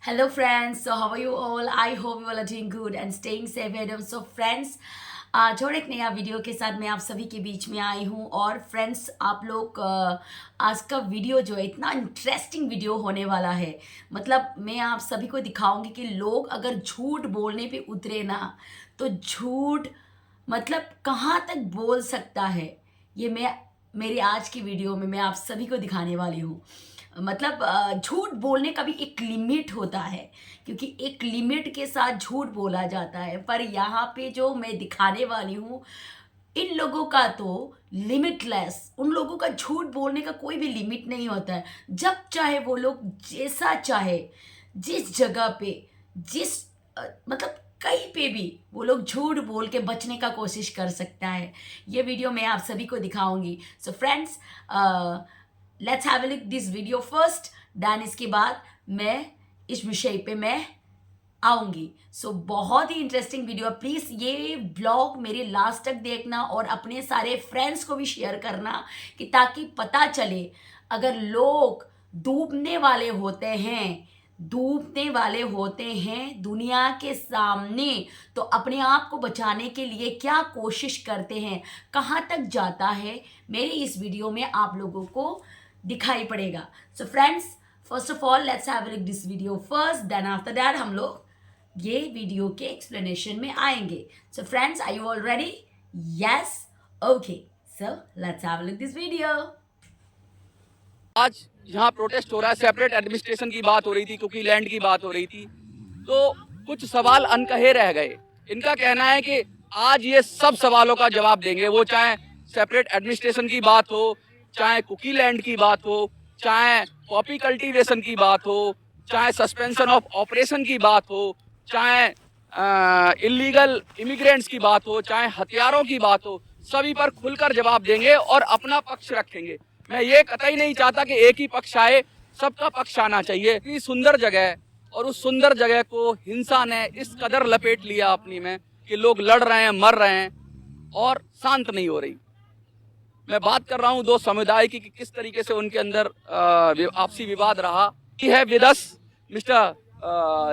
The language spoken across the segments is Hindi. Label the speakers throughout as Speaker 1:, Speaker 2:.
Speaker 1: Hello friends, so how are you all? I hope you all are doing good and staying safe at home. So friends, आज और एक नया वीडियो के साथ मैं आप सभी के बीच में आई हूँ और फ्रेंड्स आप लोग आज का वीडियो जो है इतना इंटरेस्टिंग वीडियो होने वाला है। मतलब मैं आप सभी को दिखाऊंगी कि लोग अगर झूठ बोलने पे उतरे ना तो झूठ मतलब कहाँ तक बोल सकता है, ये मैं मेरी आज की वीडियो में मैं आप सभी को दिखाने वाली हूँ। मतलब झूठ बोलने का भी एक लिमिट होता है, क्योंकि एक लिमिट के साथ झूठ बोला जाता है। पर यहाँ पे जो मैं दिखाने वाली हूँ, इन लोगों का तो लिमिटलेस, उन लोगों का झूठ बोलने का कोई भी लिमिट नहीं होता है। जब चाहे वो लोग जैसा चाहे, जिस जगह पे, जिस मतलब कहीं पे भी वो लोग झूठ बोल के बचने का कोशिश कर सकता है। ये वीडियो मैं आप सभी को दिखाऊंगी। So friends, let's have a look this video first, then इसके बाद मैं इस विषय पे मैं आऊंगी। सो बहुत ही इंटरेस्टिंग वीडियो, प्लीज़ ये ब्लॉग मेरे लास्ट तक देखना और अपने सारे फ्रेंड्स को भी शेयर करना, कि ताकि पता चले अगर लोग डूबने वाले होते हैं दुनिया के सामने, तो अपने आप को बचाने के लिए क्या कोशिश करते हैं, कहाँ तक जाता है, मेरे इस वीडियो में आप लोगों को दिखाई पड़ेगा। So friends, first of all let's have a look this video first, then after that हम लोग ये वीडियो के एक्सप्लेनेशन में आएंगे। So friends, are you all ready? Yes, okay, so let's have a look this video.
Speaker 2: आज यहाँ प्रोटेस्ट हो रहा है, सेपरेट एडमिनिस्ट्रेशन की बात हो रही थी, कुकी लैंड की बात हो रही थी, तो कुछ सवाल अनकहे रह गए। इनका कहना है कि आज ये सब सवालों का जवाब देंगे, वो चाहे सेपरेट एडमिनिस्ट्रेशन की बात हो, चाहे कुकी लैंड की बात हो, चाहे कॉपी कल्टीवेशन की बात हो, चाहे सस्पेंशन ऑफ ऑपरेशन की बात हो, चाहे इलीगल इमिग्रेंट्स की बात हो, चाहे हथियारों की बात हो, सभी पर खुलकर जवाब देंगे और अपना पक्ष रखेंगे। मैं ये कतई नहीं चाहता कि एक ही पक्ष आए, सबका पक्ष आना चाहिए। इतनी सुंदर जगह है और उस सुंदर जगह को हिंसा ने इस कदर लपेट लिया अपनी में कि लोग लड़ रहे हैं, मर रहे हैं और शांत नहीं हो रही। मैं बात कर रहा हूं दो समुदाय की कि किस तरीके से उनके अंदर आपसी विवाद रहा। ही है with us mister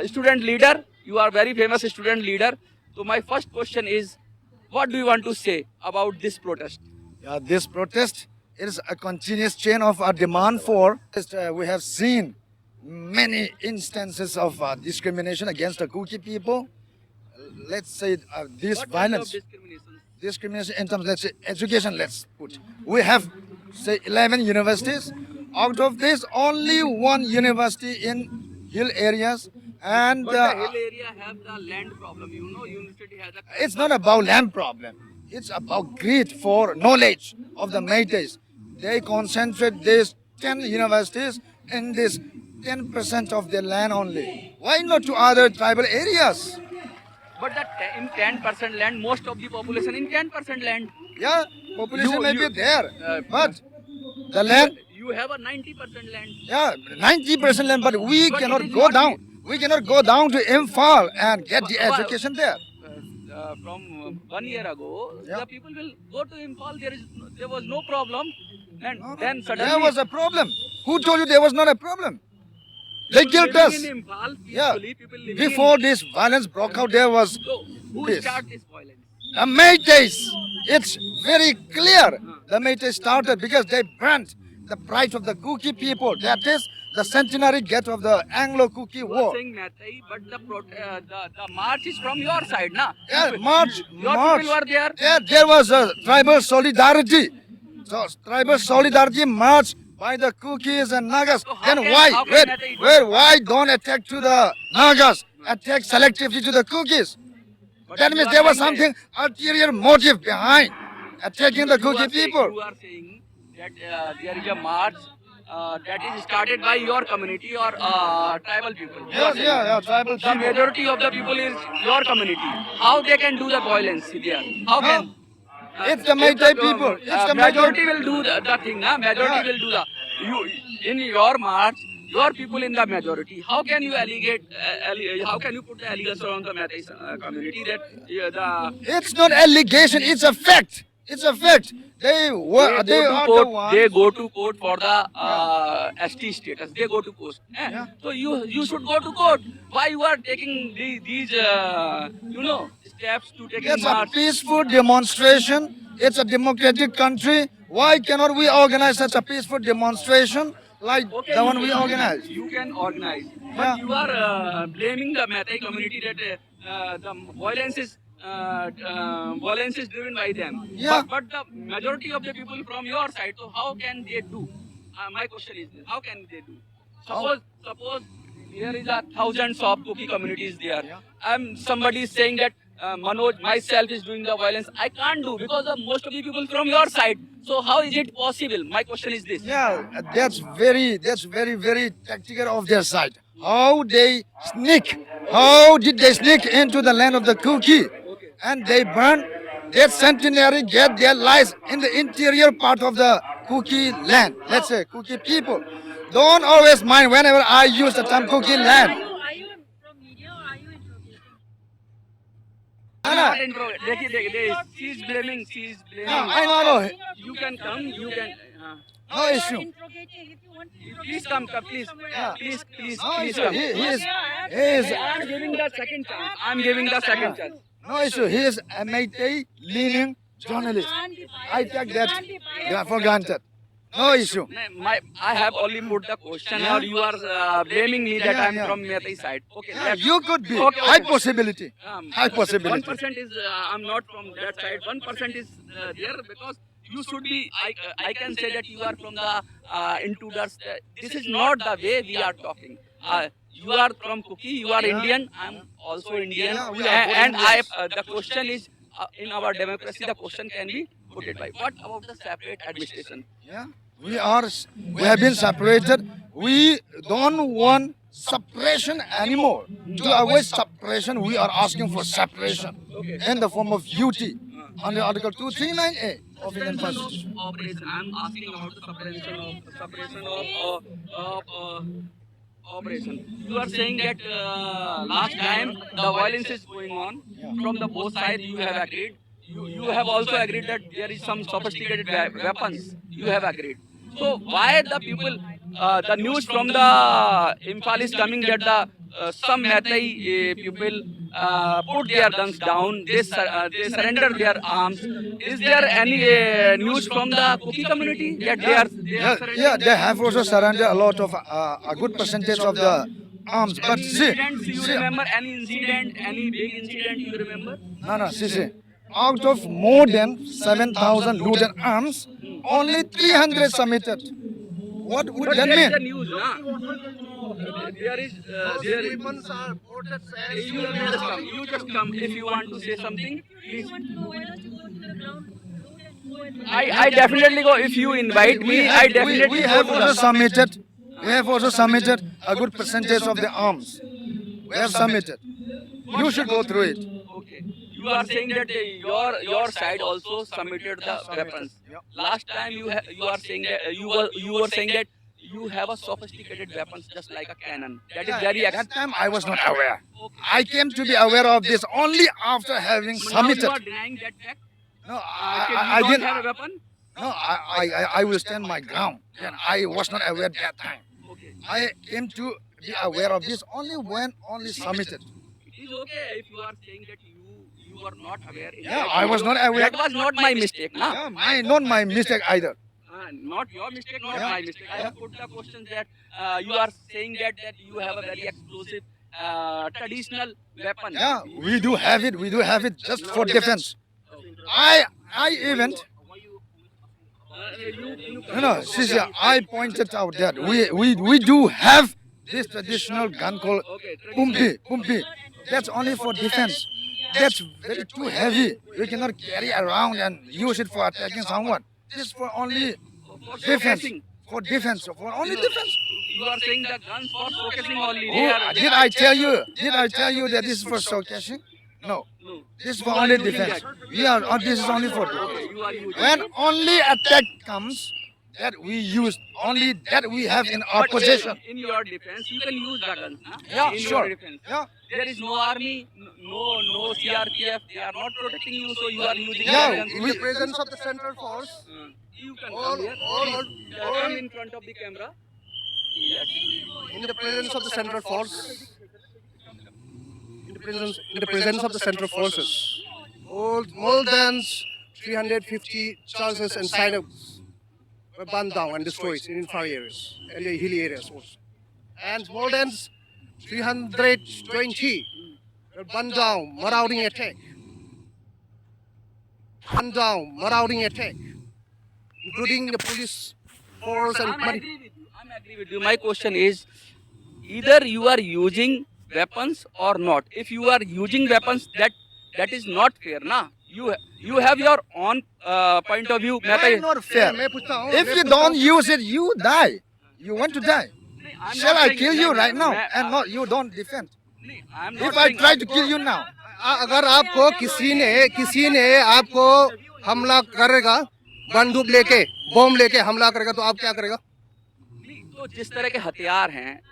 Speaker 2: student leader, you are very famous student leader. So my first question is, what do you want to say about this protest?
Speaker 3: Yeah, this protest is a continuous chain of our demand for. We have seen many instances of discrimination against the Kuki people. Let's say this
Speaker 2: What
Speaker 3: violence,
Speaker 2: kind of discrimination?
Speaker 3: discrimination in terms, let's say education. Let's put. We have say 11 universities. Out of this, only one university in hill areas. And
Speaker 2: But the hill area have the land problem. You know, university has a.
Speaker 3: it's not about land problem. It's about greed for knowledge of the Métis. They concentrate these 10 universities in this 10% of their land only. Why not to other tribal areas?
Speaker 2: But that in 10% land, most of the population in 10% land.
Speaker 3: Yeah, population may
Speaker 2: You-
Speaker 3: be there,
Speaker 2: uh,
Speaker 3: but the land,
Speaker 2: You have a 90% land.
Speaker 3: yeah, 90% land, but we
Speaker 2: But
Speaker 3: cannot
Speaker 2: it is
Speaker 3: go
Speaker 2: not-
Speaker 3: down. We cannot go down to Imphal and get the
Speaker 2: But-
Speaker 3: education there.
Speaker 2: From 1 year ago,
Speaker 3: Yeah.
Speaker 2: the people will go to Imphal. There was no problem, and then suddenly
Speaker 3: There was a problem. Who told you there was not a problem? They
Speaker 2: people
Speaker 3: killed
Speaker 2: living
Speaker 3: us.
Speaker 2: in Imphal,
Speaker 3: Yeah.
Speaker 2: peacefully, people living
Speaker 3: Before
Speaker 2: in,
Speaker 3: this violence broke out, there was
Speaker 2: so who
Speaker 3: this.
Speaker 2: start this violence?
Speaker 3: The Métis. It's very clear. The Métis started because they burnt the pride of the Kuki people. That is the centenary gate of the Anglo-Kuki
Speaker 2: You are
Speaker 3: war.
Speaker 2: saying Meitei, but the march is from your side, na?
Speaker 3: Yeah, March,
Speaker 2: Your
Speaker 3: March.
Speaker 2: people were there.
Speaker 3: There was a tribal solidarity. So tribal solidarity march by the Kukis and Nagas.
Speaker 2: So how
Speaker 3: Then
Speaker 2: can-
Speaker 3: why?
Speaker 2: how can Meitei do
Speaker 3: Why don't attack to the Nagas? Attack selectively to the Kukis.
Speaker 2: But
Speaker 3: That
Speaker 2: you
Speaker 3: means
Speaker 2: are
Speaker 3: there was
Speaker 2: saying
Speaker 3: something ulterior motive behind attacking the
Speaker 2: You are
Speaker 3: Kuki
Speaker 2: saying-
Speaker 3: people.
Speaker 2: You are saying that there is a march that is started by your community or tribal people. You are saying.
Speaker 3: Yeah, tribal
Speaker 2: The majority of the people is your community. How they can do the violence there? How can?
Speaker 3: It's the
Speaker 2: if
Speaker 3: Meitei people. It's the
Speaker 2: majority will do the thing, na? Majority
Speaker 3: Yeah.
Speaker 2: will do the. You in your march, your people in the majority. How can you allegate? How can you put the allegation on the Meitei community that the
Speaker 3: It's not allegation, it's a fact. It's a fact. They were. They are the ones.
Speaker 2: They go to court for the ST status. They go to court.
Speaker 3: Yeah.
Speaker 2: So you should go to court. Why you are taking these steps to taking
Speaker 3: It's a
Speaker 2: march?
Speaker 3: peaceful demonstration. It's a democratic country. Why cannot we organize such a peaceful demonstration like
Speaker 2: Okay,
Speaker 3: the one we organized?
Speaker 2: You can organize,
Speaker 3: Yeah.
Speaker 2: but you are blaming the Meitei community that the violence is driven by them.
Speaker 3: Yeah.
Speaker 2: But the majority of the people from your side. So how can they do? My question is this: how can they do? Suppose there is a thousands of Kuki communities there.
Speaker 3: Yeah.
Speaker 2: Somebody is saying that Manoj myself is doing the violence. I can't do because of most of the people from your side. So how is it possible? My question is this.
Speaker 3: Yeah, that's very tactical of their side. How they sneak? How did they sneak into the land of the Kuki? And they burn their centenary, get their lives in the interior part of the Kuki land. Let's say Kuki people. Don't always mind whenever I use the term Kuki land.
Speaker 4: Are you from media or are you interrogating?
Speaker 3: No,
Speaker 2: She's blaming.
Speaker 3: I know.
Speaker 2: You can come. You can.
Speaker 3: No
Speaker 4: You are
Speaker 3: issue.
Speaker 4: interrogating. If you want to interrogate,
Speaker 2: Please come,
Speaker 4: you
Speaker 2: please.
Speaker 4: somewhere
Speaker 3: Yeah.
Speaker 4: else.
Speaker 2: Please
Speaker 3: No issue.
Speaker 2: come.
Speaker 3: He is. He is.
Speaker 2: I'm giving the second chance. I'm giving the second chance.
Speaker 3: No issue. He is a Meitei leaning journalist.
Speaker 4: Can't be biased.
Speaker 3: I take that
Speaker 4: Can't be biased.
Speaker 3: for granted. No issue.
Speaker 2: I have only put the question,
Speaker 3: Yeah.
Speaker 2: or you are blaming me that
Speaker 3: Yeah,
Speaker 2: I'm
Speaker 3: yeah.
Speaker 2: from Meitei side. Okay,
Speaker 3: Yeah,
Speaker 2: let's-
Speaker 3: you could be.
Speaker 2: Okay,
Speaker 3: High
Speaker 2: okay.
Speaker 3: possibility. High possibility.
Speaker 2: 1% is I'm not from that side. 1% is there because you should be. I can say that you are from the intruders. This is not the way we are talking. You are from Kuki. You are
Speaker 3: Yeah.
Speaker 2: Indian. I'm also Indian.
Speaker 3: Yeah, we are both
Speaker 2: And I
Speaker 3: Indians.
Speaker 2: the question is in our democracy the question can be put it by what about the separate administration?
Speaker 3: Yeah. We have been separated. We don't want suppression anymore. To avoid suppression, we are asking for separation in the form of UT under Article 239A of Indian Constitution.
Speaker 2: Operation. I'm asking about the separation of operation. You are saying that last time the violence is going on from the both sides. You have agreed. You have also agreed that there is some sophisticated weapons. You have agreed. So why the people? The news from the Imphal is coming that the some Meitei people put their guns down. They surrender their arms. Is there any news from the Kuki community that they are
Speaker 3: Yeah, they have also surrendered a lot of a good percentage of the arms. But see,
Speaker 2: incidents you remember? Any incident? Any big incident you remember?
Speaker 3: no, see. Out of more than 7,000 looted arms, only 300 submitted. What would
Speaker 2: But
Speaker 3: that
Speaker 2: there is a
Speaker 3: mean?
Speaker 2: news, na? There is. You just come. If you want to say something, please.
Speaker 4: You want to know why don't you go to the ground? Go and do it.
Speaker 2: I definitely go. If you invite me, I definitely
Speaker 3: we
Speaker 2: go
Speaker 3: have
Speaker 2: to
Speaker 3: also
Speaker 2: the.
Speaker 3: submitted. We have also submitted a good percentage of the arms. We have submitted. You should go through it.
Speaker 2: Okay. You are saying that your side also submitted the weapons.
Speaker 3: Yeah.
Speaker 2: Last time you are saying that you were saying that you have a sophisticated weapons just like a cannon. That is very
Speaker 3: That time I was not aware. I came to be aware of this only after having
Speaker 2: Now you
Speaker 3: submitted.
Speaker 2: are denying that fact.
Speaker 3: No,
Speaker 2: You
Speaker 3: I
Speaker 2: don't
Speaker 3: didn't.
Speaker 2: have a weapon.
Speaker 3: No, I will stand my ground. And I was not aware that time.
Speaker 2: Okay.
Speaker 3: I came to be aware of this only when submitted.
Speaker 2: It is okay if you are saying that you are not aware.
Speaker 3: Yeah, I was not aware.
Speaker 2: That was not my mistake, na?
Speaker 3: Yeah, not my mistake either.
Speaker 2: Not your mistake, not
Speaker 3: Yeah.
Speaker 2: my mistake. I have put the question that you are saying that you have a very explosive traditional weapon.
Speaker 3: Yeah, we do have it. We do have it just for defense. I even no, see, I pointed out that we do have this traditional gun called pumpi. That's only for defense. That's very too heavy. We cannot carry around and use it for attacking someone. This is for only defense. For defense. For only defense.
Speaker 2: You are saying the guns for focusing only.
Speaker 3: Did I tell you? Did I tell you that this is for showcasing? No.
Speaker 2: No.
Speaker 3: This is for only defense. This is only for defense.
Speaker 2: You are using.
Speaker 3: When only attack comes, that we use, only that we have in our
Speaker 2: But
Speaker 3: possession.
Speaker 2: in your defense, you can use the guns. Huh?
Speaker 3: Yeah,
Speaker 2: in
Speaker 3: sure.
Speaker 2: Your defense.
Speaker 3: Yeah.
Speaker 2: There is no army, no CRPF. They are not protecting you, so you are using
Speaker 3: Yeah,
Speaker 2: the guns.
Speaker 3: we-
Speaker 5: In the presence of the Central Force,
Speaker 2: You can
Speaker 5: all-
Speaker 2: come here.
Speaker 5: all-
Speaker 2: Please,
Speaker 5: all-
Speaker 2: come in front of the camera. Yes.
Speaker 5: in the presence of the Central Force, in the presence of the Central Forces, more than 350 churches and synagogues were burned down and destroyed in infar areas and the hilly areas also. And more than 320 were burned down, marauding attack. Burned down, marauding attack, including the police force and
Speaker 2: I'm agree with you. My question is, either you are using weapons or not. If you are using weapons, that is not fair, na? You have your own point of view. मैं
Speaker 3: Why not fair?
Speaker 5: मैं पूछता हूँ,
Speaker 3: If you don't use it, you die. You want to die.
Speaker 2: I'm
Speaker 3: Shall
Speaker 2: not
Speaker 3: I
Speaker 2: saying-
Speaker 3: kill you
Speaker 2: नहीं,
Speaker 3: right now?
Speaker 2: मैं-
Speaker 3: And not you don't defend.
Speaker 2: I'm not
Speaker 3: If I
Speaker 2: saying
Speaker 3: try to
Speaker 2: आपको-
Speaker 3: kill you now,
Speaker 5: अगर आपको किसी ने आपको हमला करेगा, बंदूक लेके, बम लेके हमला करेगा, तो आप क्या करेगा?
Speaker 2: तो जिस तरह के हथियार हैं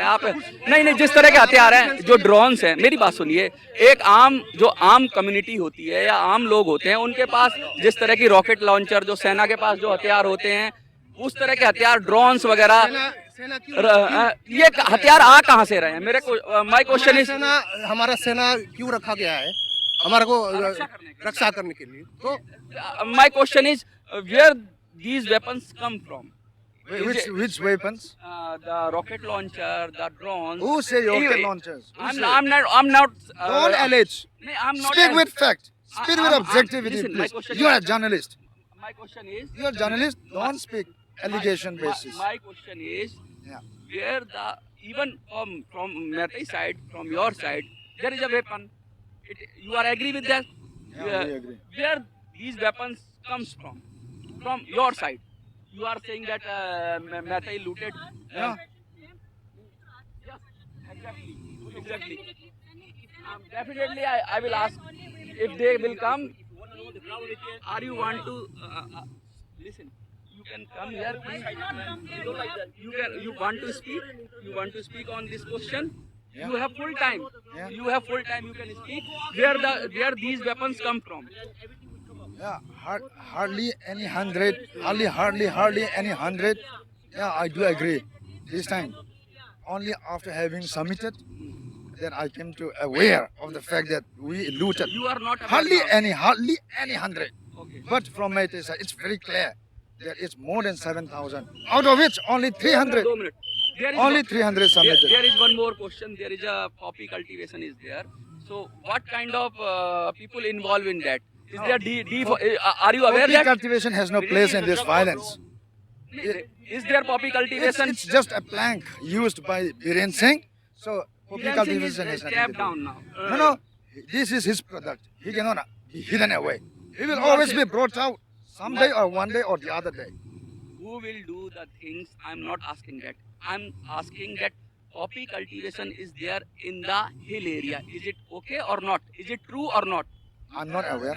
Speaker 2: आप नहीं जिस तरह के हथियार हैं, जो ड्रोन्स हैं, मेरी बात सुनिए, एक आम कम्युनिटी होती है या आम लोग होते हैं, उनके पास जिस तरह की रॉकेट लॉन्चर, जो सेना के पास जो हथियार होते हैं, उस तरह के हथियार, ड्रोन्स वगैरह,
Speaker 5: सेना
Speaker 2: ये हथियार आ कहाँ से रहे हैं? मेरे को माय क्वेश्चन इज,
Speaker 5: हमारा सेना क्यों रखा गया है? हमारे को रक्षा करने के लिए। तो
Speaker 2: my question is where these weapons come from?
Speaker 3: which weapons?
Speaker 2: The rocket launcher, the drones.
Speaker 3: Who say rocket launchers? Who say?
Speaker 2: I'm not.
Speaker 3: Don't allege.
Speaker 2: I'm not.
Speaker 3: Speak with fact. Speak with
Speaker 2: I'm-
Speaker 3: objectivity,
Speaker 2: listen, my
Speaker 3: please.
Speaker 2: question
Speaker 3: You are a
Speaker 2: is-
Speaker 3: journalist.
Speaker 2: My question is.
Speaker 3: You are a journalist. Don't speak allegation basis.
Speaker 2: My question is,
Speaker 3: Yeah.
Speaker 2: where even from Metai side, from your side, there is a weapon. You are agree with that?
Speaker 3: Yeah, we agree.
Speaker 2: Where these weapons comes from your side. You are saying that Metai looted.
Speaker 3: Yeah.
Speaker 2: Yes, exactly. Definitely, I will ask if they will come. Are you want to listen? You can come here, please. You want to speak? You want to speak on this question?
Speaker 3: Yeah.
Speaker 2: You have full time.
Speaker 3: Yeah.
Speaker 2: You have full time. You can speak. Where these weapons come from?
Speaker 3: Yeah, hardly any 100. Hardly any 100. Yeah, I do agree. This time, only after having submitted, then I came to aware of the fact that we looted.
Speaker 2: You are not aware
Speaker 3: Hardly
Speaker 2: now.
Speaker 3: any 100.
Speaker 2: Okay.
Speaker 3: But from my side, it's very clear that it's more than 7,000. Out of which only 300.
Speaker 2: 2 minutes. There is
Speaker 3: Only 300 submitted.
Speaker 2: There is one more question. There is a poppy cultivation is there. So what kind of people involved in that? Is there are you aware
Speaker 3: Poppy
Speaker 2: that?
Speaker 3: cultivation has no place in this violence.
Speaker 2: Is there poppy cultivation?
Speaker 3: It's just a plank used by Biren Singh. So poppy
Speaker 2: Biren Singh
Speaker 3: cultivation
Speaker 2: is
Speaker 3: has nothing
Speaker 2: stepped
Speaker 3: to do.
Speaker 2: down now.
Speaker 3: No, this is his product. He cannot be hidden away. He will always be brought out someday or one day or the other day.
Speaker 2: Who will do the things? I'm not asking that. I'm asking that poppy cultivation is there in the hill area. Is it okay or not? Is it true or not?
Speaker 3: I'm not aware.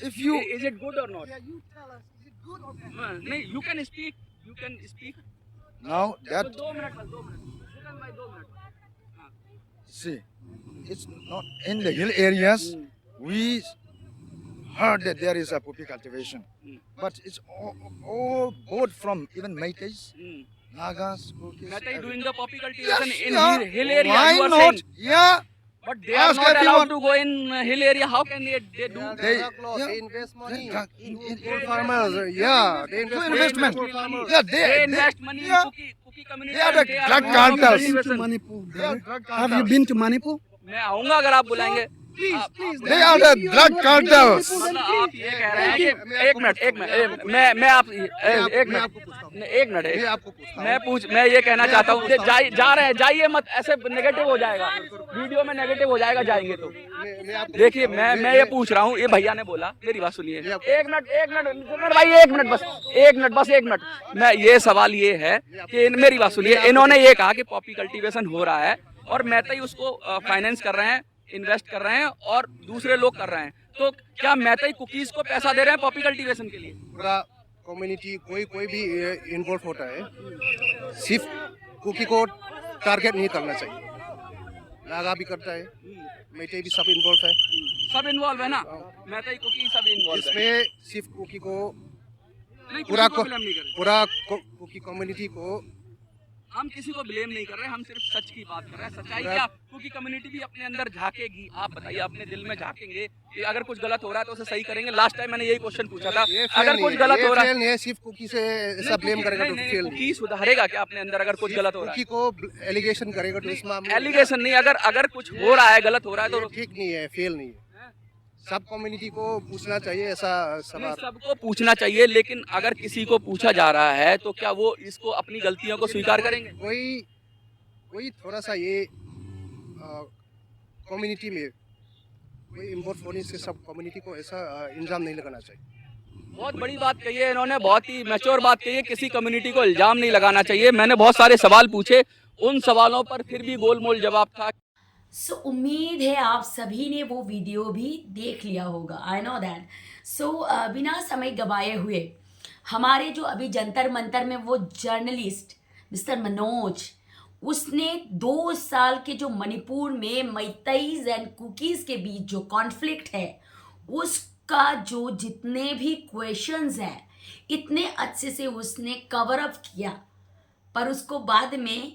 Speaker 3: If
Speaker 2: Is it good or not?
Speaker 5: you tell us, is it good or bad?
Speaker 2: No, you can speak. You can speak.
Speaker 3: now that
Speaker 2: 2 minutes. 2 minutes. Second by 2 minutes.
Speaker 3: see, it's not in the hill areas. We heard that there is a poppy cultivation, but it's all both from even Meiteis,
Speaker 2: Hmm.
Speaker 3: Nagas, Kukis.
Speaker 2: Metai doing the poppy cultivation
Speaker 3: Yes,
Speaker 2: in
Speaker 3: yeah.
Speaker 2: hill area.
Speaker 3: Why
Speaker 2: You are
Speaker 3: not?
Speaker 2: saying,
Speaker 3: Yeah.
Speaker 2: but they are
Speaker 3: Ask
Speaker 2: not
Speaker 3: everyone.
Speaker 2: allowed to go in hill area. How can they do?
Speaker 3: They-
Speaker 5: They
Speaker 3: yeah.
Speaker 5: invest money
Speaker 3: Drug-
Speaker 5: in poor farmers. Yeah, they invest
Speaker 3: To
Speaker 5: money
Speaker 3: investment.
Speaker 5: in poor farmers.
Speaker 3: Yeah,
Speaker 2: They invest money
Speaker 3: yeah.
Speaker 2: in cookie community.
Speaker 3: They are the
Speaker 2: and
Speaker 3: drug
Speaker 2: doing
Speaker 3: cartels.
Speaker 2: cultivation.
Speaker 6: Manipur,
Speaker 3: They are
Speaker 6: brother.
Speaker 3: drug
Speaker 6: Have you
Speaker 3: cartels.
Speaker 6: been to Manipur?
Speaker 2: मैं आऊंगा अगर आप बुलाएंगे.
Speaker 3: They are the drug cartels.
Speaker 2: मतलब आप ये कह रहे हैं कि एक मिनट मैं आप एक मिनट मैं ये कहना चाहता हूँ जा रहे हैं, जाइए मत, ऐसे नेगेटिव हो जाएगा, वीडियो में नेगेटिव हो जाएगा जाएंगे तो. देखिए मैं ये पूछ रहा हूँ, ये भैया ने बोला, मेरी बात सुनिए, एक मिनट भाई, एक मिनट. मैं ये सवाल ये है कि मेरी बात सुनिए, इन्होंने ये कहा कि पॉपी कल्टीवेशन हो रहा है और मैतई उसको फाइनेंस कर रहे हैं, इन्वेस्ट कर रहे हैं और दूसरे लोग कर रहे हैं, तो क्या मैतई कुकीज को पैसा दे रहे हैं पॉपी कल्टीवेशन के लिए?
Speaker 5: कम्युनिटी कोई भी इन्वॉल्व होता है, सिर्फ कुकी को टारगेट नहीं करना चाहिए। नागा भी करता है, मैते भी सब इन्वॉल्व है।
Speaker 2: सब इन्वॉल्व है ना, मैते कुकी सब इन्वॉल्व है।
Speaker 5: इसमें सिर्फ कुकी को
Speaker 2: नहीं,
Speaker 5: पूरा
Speaker 2: किसी को ब्लेम नहीं कर रहे,
Speaker 5: पूरा कुकी कम्युनिटी को
Speaker 2: हम किसी को ब्लेम नहीं कर रहे, हम सिर्फ सच की बात कर रहे हैं। सच्चाई
Speaker 5: पूरा-
Speaker 2: क्या, क्योंकि कम्युनिटी भी अपने अंदर झांकेगी। आप बताइए, अपने दिल में झांकेंगे कि अगर कुछ गलत हो रहा है तो उसे सही करेंगे। लास्ट टाइम मैंने यही क्वेश्चन पूछा था,
Speaker 5: ये fail
Speaker 2: अगर
Speaker 5: नहीं
Speaker 2: कुछ
Speaker 5: है,
Speaker 2: गलत
Speaker 5: ये
Speaker 2: हो रहा
Speaker 5: fail नहीं है, सिर्फ कुकी से ऐसा ब्लेम करेगा तो फेल नहीं।
Speaker 2: कुकी सुधारेगा क्या अपने अंदर अगर कुछ गलत हो रहा
Speaker 5: कुकी को एलिगेशन करेगा तो इस
Speaker 2: है?
Speaker 5: मामले में
Speaker 2: एलिगेशन नहीं, अगर कुछ हो रहा है, गलत हो रहा है
Speaker 5: ये
Speaker 2: तो
Speaker 5: ठीक नहीं है, फेल नहीं है। सब कम्युनिटी को पूछना चाहिए ऐसा
Speaker 2: नहीं,
Speaker 5: सवाल।
Speaker 2: सबको पूछना चाहिए, लेकिन अगर किसी को पूछा जा रहा है तो क्या वो इसको अपनी गलतियों को स्वीकार करेंगे?
Speaker 5: कोई थोड़ा सा ये कम्युनिटी में कोई इन्वॉल्व होने से सब कम्युनिटी को ऐसा इल्जाम नहीं लगाना चाहिए।
Speaker 2: बहुत बड़ी बात कही है इन्होंने, बहुत ही मैच्योर बात कही है। किसी कम्युनिटी को इल्जाम नहीं लगाना चाहिए। मैंने बहुत सारे सवाल पूछे, उन सवालों पर फिर भी गोलमोल जवाब था।
Speaker 1: सो उम्मीद है आप सभी ने वो वीडियो भी देख लिया होगा, आई नो दैट। सो बिना समय गवाए हुए हमारे जो अभी जंतर मंतर में वो जर्नलिस्ट मिस्टर मनोज, उसने 2 साल के जो मणिपुर में मैतेईज एंड कुकीज़ के बीच जो कॉन्फ्लिक्ट है उसका जो जितने भी क्वेश्चंस हैं इतने अच्छे से उसने कवर अप किया, पर उसको बाद में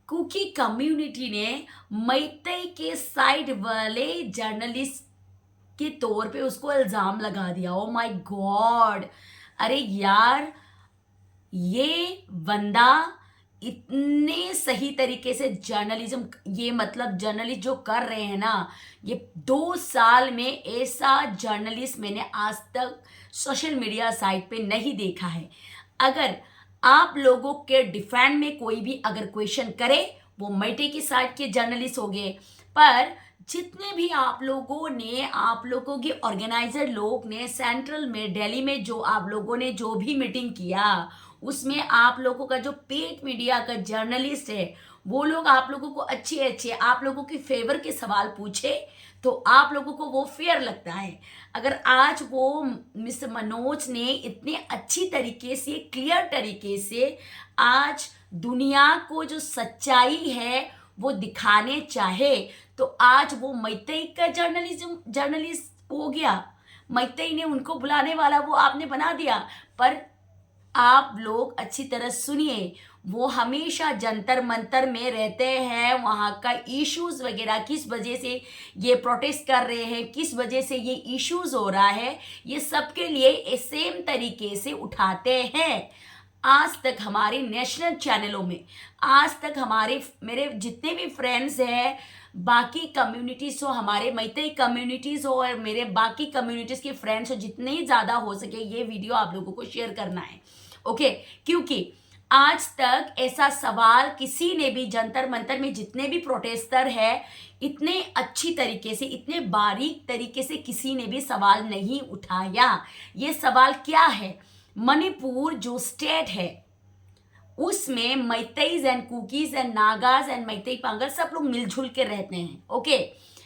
Speaker 1: कुकी कम्युनिटी ने मैतेई के साइड वाले जर्नलिस्ट के तौर पे उसको इल्ज़ाम लगा दिया। ओ माय गॉड, अरे यार, ये बंदा इतने सही तरीके से जर्नलिज्म, ये मतलब जर्नलिस्ट जो कर रहे हैं ना, ये 2 साल में ऐसा जर्नलिस्ट मैंने आज तक सोशल मीडिया साइट पे नहीं देखा है। अगर आप लोगों के डिफेंड में कोई भी अगर क्वेश्चन करे, वो मैटे की साइड के जर्नलिस्ट हो गए, पर जितने भी आप लोगों ने, आप लोगों के ऑर्गेनाइजर लोग ने सेंट्रल में दिल्ली में जो आप लोगों ने जो भी मीटिंग किया, उसमें आप लोगों का जो पेड मीडिया का जर्नलिस्ट है, वो लोग आप लोगों को अच्छे आप लोगों के फेवर के सवाल पूछे तो आप लोगों को वो फेयर लगता है। अगर आज वो मिस्टर मनोज ने इतने अच्छी तरीके से, क्लियर तरीके से आज दुनिया को जो सच्चाई है वो दिखाने चाहे, तो आज वो मैतेई का जर्नलिस्ट हो गया। मैतेई ने उनको बुलाने वाला वो आपने बना दिया। पर आप लोग अच्छी तरह सुनिए, वो हमेशा जंतर मंतर में रहते हैं, वहाँ का इश्यूज वगैरह किस वजह से ये प्रोटेस्ट कर रहे हैं, किस वजह से ये इश्यूज हो रहा है, ये सबके लिए सेम तरीके से उठाते हैं। आज तक हमारे नेशनल चैनलों में, आज तक मेरे जितने भी फ्रेंड्स हैं, बाकी कम्युनिटीज़ हो, हमारे मैतेई कम्युनिटीज़ हो और मेरे बाकी कम्युनिटीज़ के फ्रेंड्स हो, जितने ही ज़्यादा हो सके ये वीडियो आप लोगों को शेयर करना है, ओके? क्योंकि आज तक ऐसा सवाल किसी ने भी जंतर मंतर में जितने भी प्रोटेस्टर है, इतने अच्छी तरीके से, इतने बारीक तरीके से किसी ने भी सवाल नहीं उठाया। ये सवाल क्या है? मणिपुर जो स्टेट है उसमें Meiteis and Kukis and Nagas and Meitei Pangal सब लोग मिलजुल के रहते हैं, ओके?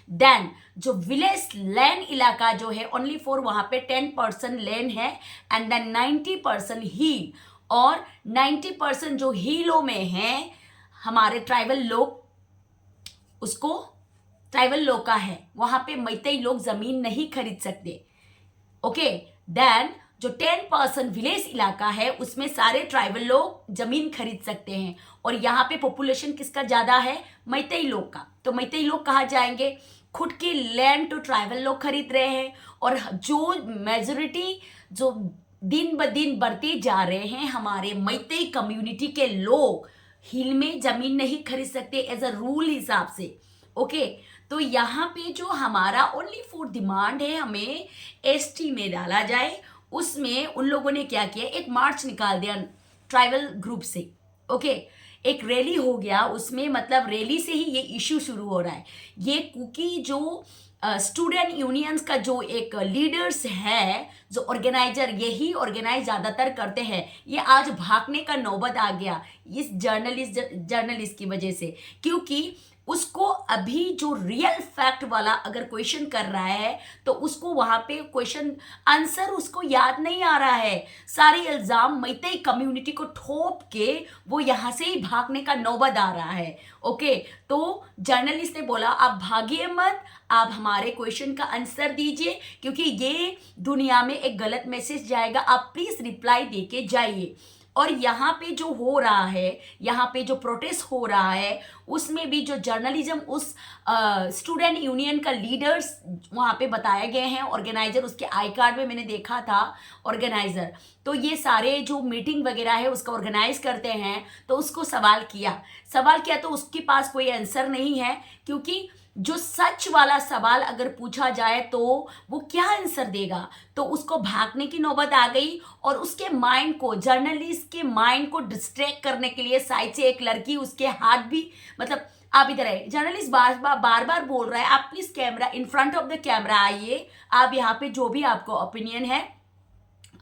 Speaker 1: देन जो विलेज लैंड इलाका जो है ओनली फॉर वहाँ पे 10% लैंड है एंड देन 90% हिल, और 90% जो हिलों में हैं हमारे ट्राइबल लोग, उसको ट्राइबल लोग का है, वहाँ पे मैतेई लोग ज़मीन नहीं खरीद सकते, ओके? देन जो 10% विलेज इलाका है उसमें सारे ट्राइबल लोग जमीन खरीद सकते हैं, और यहाँ पे पॉपुलेशन किसका ज़्यादा है? मैतेई लोग का। तो मैतेई लोग कहाँ जाएंगे? खुद की लैंड तो ट्राइबल लोग खरीद रहे हैं, और जो मेजोरिटी जो दिन ब दिन बढ़ते जा रहे हैं, हमारे मैतेई कम्युनिटी के लोग हिल में ज़मीन नहीं खरीद सकते एज अ रूल हिसाब से, ओके? तो यहाँ पे जो हमारा ओनली फॉर डिमांड है, हमें ST में डाला जाए। उसमें उन लोगों ने क्या किया, एक मार्च निकाल दिया ट्राइबल ग्रुप से, ओके? एक रैली हो गया, उसमें मतलब रैली से ही ये इशू शुरू हो रहा है। ये कुकी जो स्टूडेंट यूनियंस का जो एक लीडर्स है, जो ऑर्गेनाइजर यही ऑर्गेनाइज ज़्यादातर करते हैं, ये आज भागने का नौबत आ गया इस जर्नलिस्ट की वजह से, क्योंकि उसको अभी जो रियल फैक्ट वाला अगर क्वेश्चन कर रहा है तो उसको वहाँ पे क्वेश्चन आंसर उसको याद नहीं आ रहा है। सारे इल्ज़ाम मैतेई कम्युनिटी को ठोप के वो यहाँ से ही भागने का नौबत आ रहा है। ओके, तो जर्नलिस्ट ने बोला आप भागिए मत, आप हमारे क्वेश्चन का आंसर दीजिए, क्योंकि ये दुनिया में एक गलत मैसेज जाएगा, आप प्लीज़ रिप्लाई दे के जाइए। और यहाँ पे जो हो रहा है, यहाँ पे जो प्रोटेस्ट हो रहा है, उसमें भी जो जर्नलिज्म उस स्टूडेंट यूनियन का लीडर्स वहाँ पे बताए गए हैं, ऑर्गेनाइजर, उसके आई कार्ड में मैंने देखा था ऑर्गेनाइजर। तो ये सारे जो मीटिंग वगैरह है उसका ऑर्गेनाइज करते हैं, तो उसको सवाल किया तो उसके पास कोई आंसर नहीं है, क्योंकि जो सच वाला सवाल अगर पूछा जाए तो वो क्या आंसर देगा। तो उसको भागने की नौबत आ गई, और उसके माइंड को, जर्नलिस्ट के माइंड को डिस्ट्रैक्ट करने के लिए साइड से एक लड़की उसके हाथ भी, मतलब आप इधर आइए, जर्नलिस्ट बार बार बोल रहा है आप please camera, in front of the camera आइए, आप यहाँ पे जो भी आपको ओपिनियन है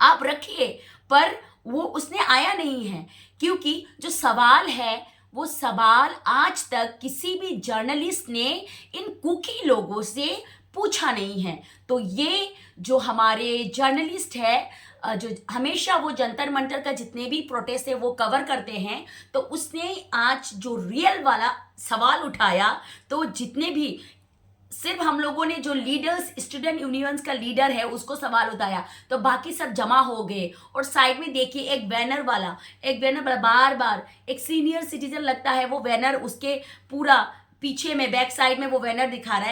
Speaker 1: आप रखिए। पर वो उसने आया नहीं है, क्योंकि जो सवाल है वो सवाल आज तक किसी भी जर्नलिस्ट ने इन कुकी लोगों से पूछा नहीं है। तो ये जो हमारे जर्नलिस्ट है, जो हमेशा वो जंतर मंतर का जितने भी प्रोटेस्ट है वो कवर करते हैं, तो उसने आज जो रियल वाला सवाल उठाया, तो जितने भी सिर्फ हम लोगों ने जो लीडर्स, स्टूडेंट यूनियंस का लीडर है उसको सवाल उठाया, तो बाकी सब जमा हो गए। और साइड में देखिए एक बैनर वाला बार बार, एक सीनियर सिटीजन लगता है, वो बैनर उसके पूरा पीछे में बैक साइड में वो बैनर दिखा रहा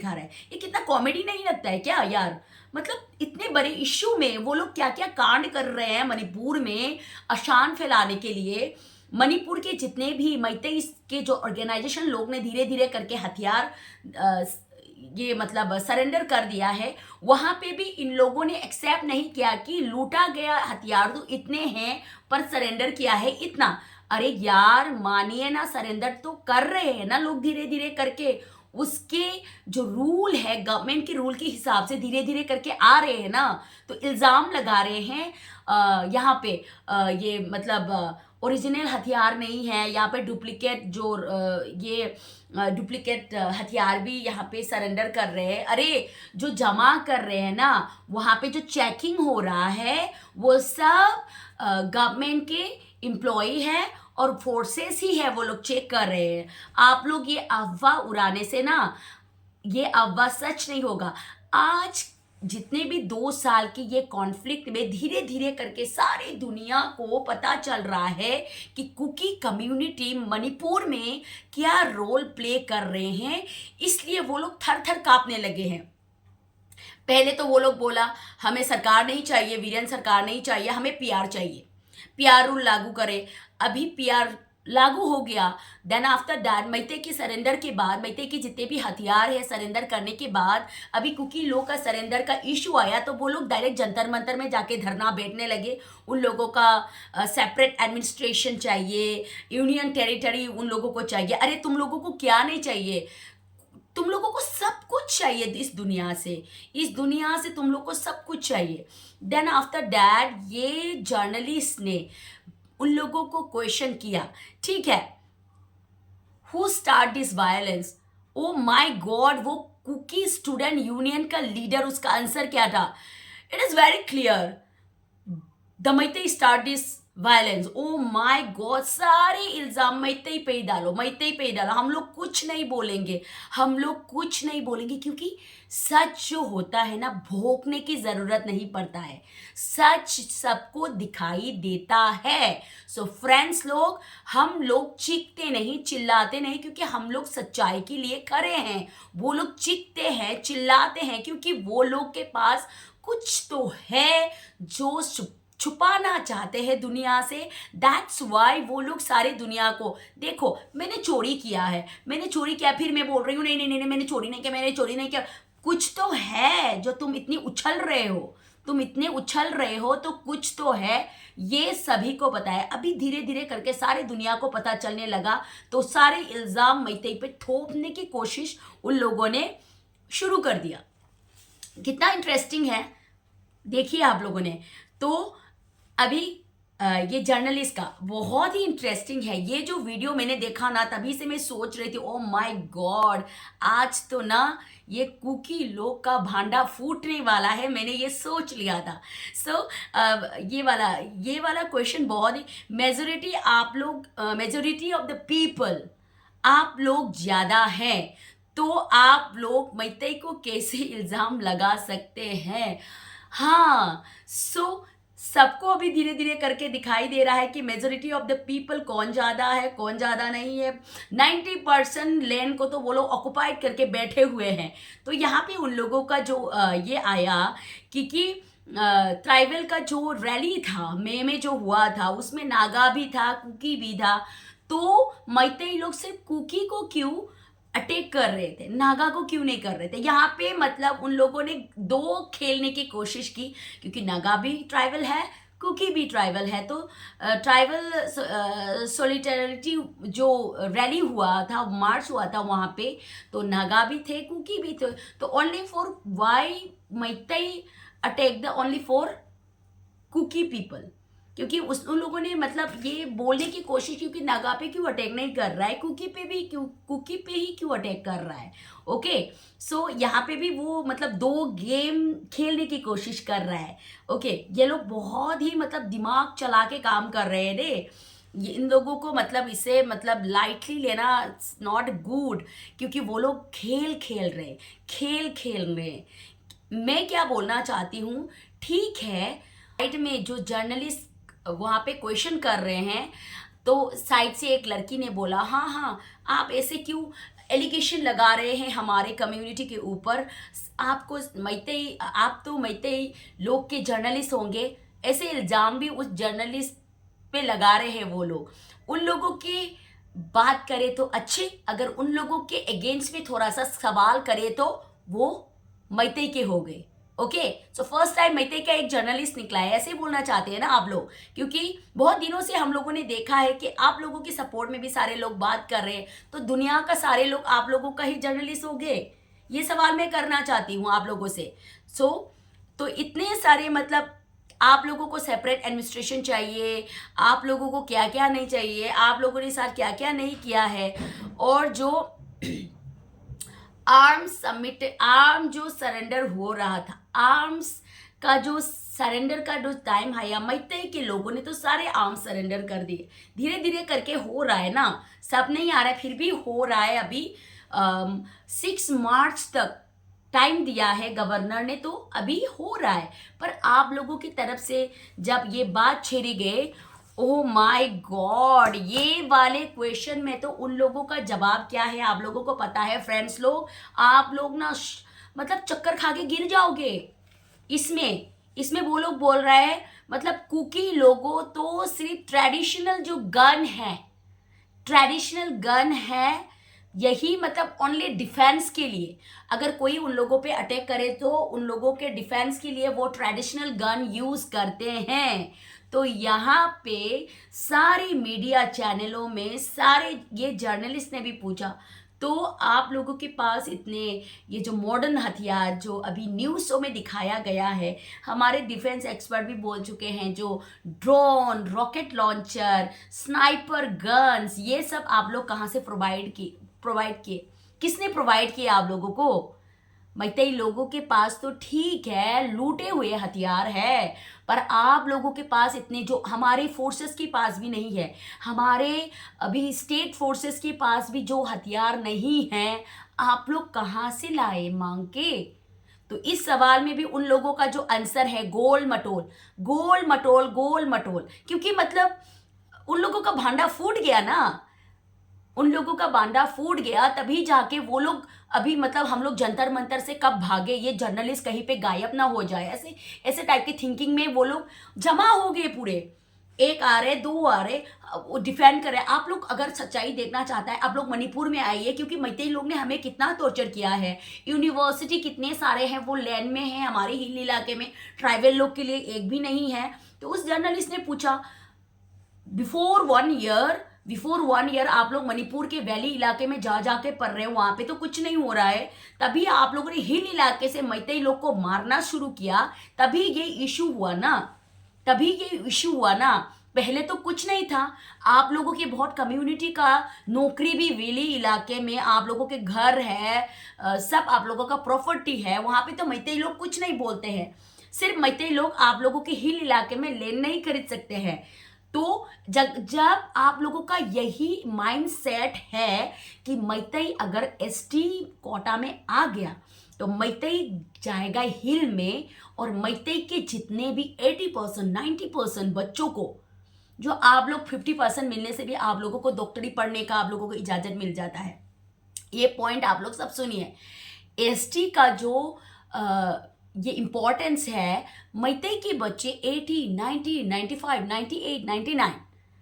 Speaker 1: है। ये कितना कॉमेडी नहीं लगता है क्या यार? मतलब इतने बड़े इश्यू में वो लोग क्या क्या कांड कर रहे हैं मणिपुर में अशांत फैलाने के लिए। मणिपुर के जितने भी मैतेई के जो ऑर्गेनाइजेशन लोग ने धीरे धीरे करके हथियार ये मतलब सरेंडर कर दिया है, वहाँ पे भी इन लोगों ने एक्सेप्ट नहीं किया कि लूटा गया हथियार तो इतने हैं पर सरेंडर किया है इतना। अरे यार मानिए ना, सरेंडर तो कर रहे हैं ना लोग धीरे धीरे करके, उसके जो रूल है गवर्नमेंट के रूल के हिसाब से धीरे धीरे करके आ रहे हैं ना। तो इल्ज़ाम लगा रहे हैं यहाँ पे ये मतलब ओरिजिनल हथियार नहीं है, यहाँ पे डुप्लीकेट जो ये डुप्लीकेट हथियार भी यहाँ पे सरेंडर कर रहे हैं। अरे जो जमा कर रहे हैं ना, वहाँ पे जो चेकिंग हो रहा है वो सब गवर्नमेंट के एम्प्लॉई है और फोर्सेस ही है, वो लोग चेक कर रहे हैं। आप लोग ये अफवाह उड़ाने से ना, ये अफवाह सच नहीं होगा। आज जितने भी 2 साल के ये कॉन्फ्लिक्ट में धीरे धीरे करके सारी दुनिया को पता चल रहा है कि कुकी कम्युनिटी मणिपुर में क्या रोल प्ले कर रहे हैं, इसलिए वो लोग थर थर कांपने लगे हैं। पहले तो वो लोग बोला हमें सरकार नहीं चाहिए, वीरेंद्र सरकार नहीं चाहिए, हमें पीआर चाहिए, पीआर रूल लागू करे। अभी पीआर लागू हो गया। देन आफ्टर दैट मैतेई के सरेंडर के बाद, मैतेई के जितने भी हथियार है सरेंडर करने के बाद, अभी कुकी लोग का सरेंडर का इशू आया तो वो लोग डायरेक्ट जंतर मंतर में जाके धरना बैठने लगे। उन लोगों का सेपरेट एडमिनिस्ट्रेशन चाहिए, यूनियन टेरिटरी उन लोगों को चाहिए। अरे तुम लोगों को क्या नहीं चाहिए? तुम लोगों को सब कुछ चाहिए इस दुनिया से तुम लोग को सब कुछ चाहिए। देन आफ्टर दैट ये जर्नलिस्ट ने उन लोगों को क्वेश्चन किया, ठीक है, who start this violence? Oh my God, वो कुकी स्टूडेंट यूनियन का लीडर, उसका आंसर क्या था? It is very clear, the Meitei start this violence. Oh my God, सारे इल्जाम मैतेई पे ही डालो, मैतेई पे ही डालो। हम लोग कुछ नहीं बोलेंगे, क्योंकि सच जो होता है ना, भोंकने की जरूरत नहीं पड़ता है, सच सबको दिखाई देता है। सो फ्रेंड्स लोग, हम लोग चीखते नहीं, चिल्लाते नहीं, क्योंकि हम लोग सच्चाई के लिए खड़े हैं। वो लोग चीखते हैं, चिल्लाते हैं, क्योंकि वो लोग के पास कुछ तो है जो छुपाना चाहते हैं दुनिया से। दैट्स वाई वो लोग सारे दुनिया को, देखो मैंने चोरी किया, फिर मैं बोल रही हूँ नहीं मैंने चोरी नहीं किया। कुछ तो है जो तुम इतने उछल रहे हो, तो कुछ तो है, ये सभी को पता है। अभी धीरे धीरे करके सारे दुनिया को पता चलने लगा, तो सारे इल्ज़ाम मैतेई पे थोपने की कोशिश उन लोगों ने शुरू कर दिया। कितना इंटरेस्टिंग है, देखिए आप लोगों ने तो अभी ये जर्नलिस्ट का बहुत ही इंटरेस्टिंग है। ये जो वीडियो मैंने देखा ना, तभी से मैं सोच रही थी ओ माय गॉड, आज तो ना ये कुकी लोग का भांडा फूटने वाला है, मैंने ये सोच लिया था। सो ये वाला क्वेश्चन बहुत ही, मेजोरिटी आप लोग, मेजोरिटी ऑफ द पीपल आप लोग ज़्यादा हैं, तो आप लोग मैतई को कैसे इल्ज़ाम लगा सकते हैं? हाँ, सो सबको अभी धीरे धीरे करके दिखाई दे रहा है कि मेजोरिटी ऑफ द पीपल कौन ज़्यादा है कौन ज़्यादा नहीं है। 90% लैंड को तो वो लोग ऑक्युपाइड करके बैठे हुए हैं। तो यहाँ पे उन लोगों का जो ये आया क्योंकि ट्राइबल का जो रैली था मई में जो हुआ था, उसमें नागा भी था, कुकी भी था। तो मैतेई लोग सिर्फ कुकी को क्यों अटैक कर रहे थे, नागा को क्यों नहीं कर रहे थे? यहाँ पे मतलब उन लोगों ने दो खेलने की कोशिश की, क्योंकि नागा भी ट्राइबल है, कुकी भी ट्राइबल है। तो ट्राइबल सॉलिडेरिटी जो रैली हुआ था, मार्च हुआ था वहाँ पे, तो नागा भी थे, कुकी भी थे। तो only for why Meitei attack the only for Kuki people, क्योंकि उन लोगों ने मतलब ये बोलने की कोशिश, क्योंकि नागा पे क्यों अटैक नहीं कर रहा है, कुकी पे भी क्यों, कुकी पे ही क्यों अटैक कर रहा है। ओके, सो यहाँ पे भी वो मतलब दो गेम खेलने की कोशिश कर रहा है। ओके, ये लोग बहुत ही मतलब दिमाग चला के काम कर रहे हैं रे। इन लोगों को मतलब इसे मतलब लाइटली लेना नॉट गुड, क्योंकि वो लोग खेल खेल रहे हैं। मैं क्या बोलना चाहती हूँ, ठीक है, साइड में जो जर्नलिस्ट वहाँ पे क्वेश्चन कर रहे हैं, तो साइड से एक लड़की ने बोला हाँ आप ऐसे क्यों एलिगेशन लगा रहे हैं हमारे कम्युनिटी के ऊपर, आपको मैतेई, आप तो मैतेई लोग के जर्नलिस्ट होंगे, ऐसे इल्ज़ाम भी उस जर्नलिस्ट पे लगा रहे हैं वो लोग। उन लोगों की बात करें तो अच्छे, अगर उन लोगों के अगेंस्ट में थोड़ा सा सवाल करे तो वो मैतेई के हो गए। Okay, so first time Meitei का एक जर्नलिस्ट निकला है, ऐसे बोलना चाहते हैं ना आप लोग, क्योंकि बहुत दिनों से हम लोगों ने देखा है कि आप लोगों के सपोर्ट में भी सारे लोग बात कर रहे हैं, तो दुनिया का सारे लोग आप लोगों का ही जर्नलिस्ट हो गए? ये सवाल मैं करना चाहती हूँ आप लोगों से। तो इतने सारे मतलब आप लोगों को सेपरेट एडमिनिस्ट्रेशन चाहिए, आप लोगों को क्या क्या नहीं चाहिए, आप लोगों ने साथ क्या क्या नहीं किया है, और जो आर्म जो सरेंडर हो रहा था, आर्म्स का जो सरेंडर का जो टाइम आया, मैतेई के लोगों ने तो सारे आर्म्स सरेंडर कर दिए। धीरे धीरे करके हो रहा है ना, सब नहीं आ रहा है, फिर भी हो रहा है। अभी 6 मार्च तक टाइम दिया है गवर्नर ने, तो अभी हो रहा है। पर आप लोगों की तरफ से जब ये बात छेड़ी गई, ओह माय गॉड, ये वाले क्वेश्चन में तो उन लोगों का जवाब क्या है आप लोगों को पता है फ्रेंड्स लोग? आप लोग ना मतलब चक्कर खा के गिर जाओगे। इसमें वो लोग बोल रहे हैं मतलब कुकी लोगों तो सिर्फ ट्रेडिशनल गन है, यही मतलब ओनली डिफेंस के लिए, अगर कोई उन लोगों पे अटैक करे तो उन लोगों के डिफेंस के लिए वो ट्रेडिशनल गन यूज करते हैं। तो यहाँ पे सारे मीडिया चैनलों में सारे ये जर्नलिस्ट ने भी पूछा, तो आप लोगों के पास इतने ये जो मॉडर्न हथियार जो अभी न्यूज़ शो में दिखाया गया है, हमारे डिफेंस एक्सपर्ट भी बोल चुके हैं, जो drone, rocket launcher, sniper guns, ये सब आप लोग कहाँ से प्रोवाइड किए? किसने प्रोवाइड किए आप लोगों को? मैतेई लोगों के पास तो ठीक है लूटे हुए हथियार है, पर आप लोगों के पास इतने जो हमारे फोर्सेस के पास भी नहीं है, हमारे अभी स्टेट फोर्सेस के पास भी जो हथियार नहीं है, आप लोग कहाँ से लाए मांग के? तो इस सवाल में भी उन लोगों का जो आंसर है गोल मटोल, क्योंकि मतलब उन लोगों का भांडा फूट गया ना, उन लोगों का बांधा फूट गया, तभी जाके वो लोग अभी मतलब हम लोग जंतर मंतर से कब भागे, ये जर्नलिस्ट कहीं पे गायब ना हो जाए, ऐसे टाइप की थिंकिंग में वो लोग जमा हो गए पूरे। एक आ रहे, दो आ रहे, वो डिफेंड कर रहे। आप लोग अगर सच्चाई देखना चाहता है, आप लोग मणिपुर में आइए, क्योंकि मैतेई लोग ने हमें कितना टॉर्चर किया है। यूनिवर्सिटी कितने सारे हैं वो लैंड में है, हमारे हिल इलाके में, ट्राइबल लोग के लिए एक भी नहीं है। तो उस जर्नलिस्ट ने पूछा बिफोर 1 ईयर बिफोर 1 ईयर आप लोग मणिपुर के वैली इलाके में जा जाके पढ़ रहे हो, वहां पे तो कुछ नहीं हो रहा है। तभी आप लोगों ने हिल इलाके से मैतेई लोग को मारना शुरू किया, तभी ये इशू हुआ ना, तभी ये इशू हुआ ना। पहले तो कुछ नहीं था। आप लोगों की बहुत कम्युनिटी का नौकरी भी वैली इलाके में, आप लोगों के घर है, सब आप लोगों का प्रॉपर्टी है, वहां पे तो मैतेई लोग कुछ नहीं बोलते हैं। सिर्फ मैतेई लोग आप लोगों के हिल इलाके में लैंड नहीं खरीद सकते हैं। तो जब आप लोगों का यही माइंडसेट है कि मैतेई अगर एसटी कोटा में आ गया तो मैतेई जाएगा हिल में, और मैतेई के जितने भी 80% 90% बच्चों को, जो आप लोग 50% मिलने से भी आप लोगों को डॉक्टरी पढ़ने का आप लोगों को इजाजत मिल जाता है। ये पॉइंट आप लोग सब सुनिए। एसटी का जो ये इम्पोर्टेंस है, मैतेई के बच्चे 80 90 95 98 99